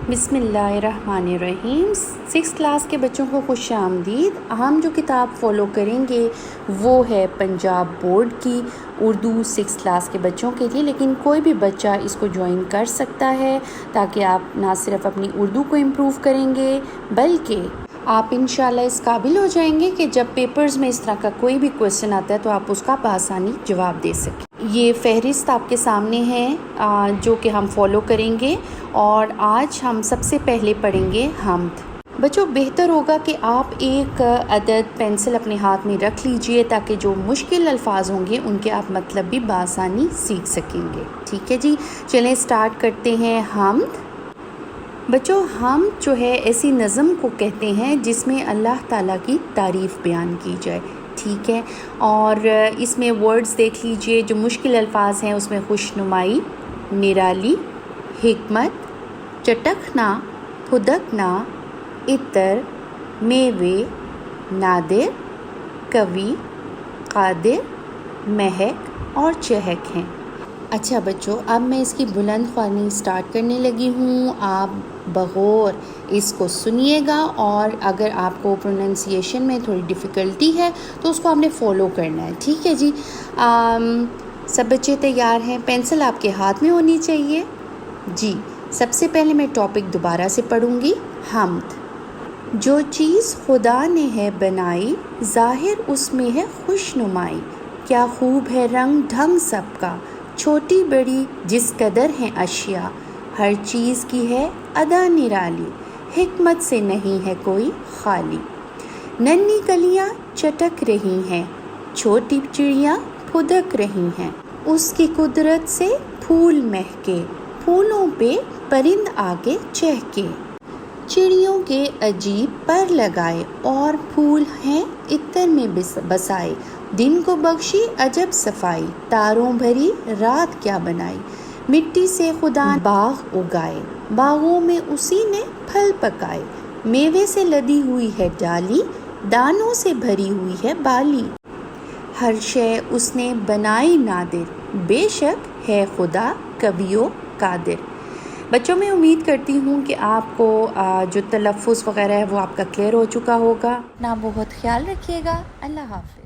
बिस्मिल्लाहिर्रहमानिर्रहीम। 6 क्लास के बच्चों को खुश आमदीद। हम जो किताब फ़ॉलो करेंगे वो है पंजाब बोर्ड की उर्दू 6 क्लास के बच्चों के लिए, लेकिन कोई भी बच्चा इसको ज्वाइन कर सकता है ताकि आप ना सिर्फ अपनी उर्दू को इम्प्रूव करेंगे बल्कि आप इंशाल्लाह इस काबिल हो जाएंगे कि जब पेपर्स में इस तरह का कोई भी क्वेश्चन आता है तो आप उसका बआसानी जवाब दे सकें। ये फहरिस्त आपके सामने है जो कि हम फॉलो करेंगे और आज हम सबसे पहले पढ़ेंगे हम्द। बच्चों, बेहतर होगा कि आप एक अदद पेंसिल अपने हाथ में रख लीजिए ताकि जो मुश्किल अल्फाज होंगे उनके आप मतलब भी बआसानी सीख सकेंगे। ठीक है जी, चलें स्टार्ट करते हैं हम्द। बच्चों, हम जो है ऐसी नज़म को कहते हैं जिसमें अल्लाह ताला की तारीफ़ बयान की जाए। ठीक है, और इसमें वर्ड्स देख लीजिए। जो मुश्किल अल्फाज हैं उसमें खुशनुमाई, निराली, हिकमत, चटखना, फुदकना, इतर, मेवे, नादिर, कवि, कादिर, महक और चहक हैं। अच्छा बच्चों, अब मैं इसकी बुलंद ख्वानी स्टार्ट करने लगी हूँ। आप बगौर इसको सुनिएगा और अगर आपको प्रोनाउंसिएशन में थोड़ी डिफ़िकल्टी है तो उसको आपने फ़ॉलो करना है। ठीक है जी। सब बच्चे तैयार हैं? पेंसिल आपके हाथ में होनी चाहिए जी। सबसे पहले मैं टॉपिक दोबारा से पढ़ूँगी। हम्द। जो चीज़ खुदा ने है बनाई, ज़ाहिर उसमें है खुशनुमाई। क्या खूब है रंग ढंग सबका, छोटी बड़ी जिस कदर हैं अशिया। हर चीज़ की है अदा निराली, हिकमत से नहीं है कोई खाली। नन्ही कलियाँ चटक रही हैं, छोटी चिड़ियाँ फुदक रही हैं। उसकी कुदरत से फूल महके, फूलों पे परिंद आके चहके। चिड़ियों के अजीब पर लगाए और फूल हैं इत्र में बसाए। दिन को बख्शी अजब सफाई, तारों भरी रात क्या बनाई। मिट्टी से खुदा बाग उगाए, बागों में उसी ने फल पकाए। मेवे से लदी हुई है डाली, दानों से भरी हुई है बाली। हर शय उसने बनाई नादिर, बेशक है खुदा कवियो कादिर। बच्चों, मैं उम्मीद करती हूँ कि आपको जो तलफ़्फ़ुज़ वग़ैरह है वो आपका क्लियर हो चुका होगा। ना बहुत ख्याल रखिएगा। अल्लाह हाफ़िज़।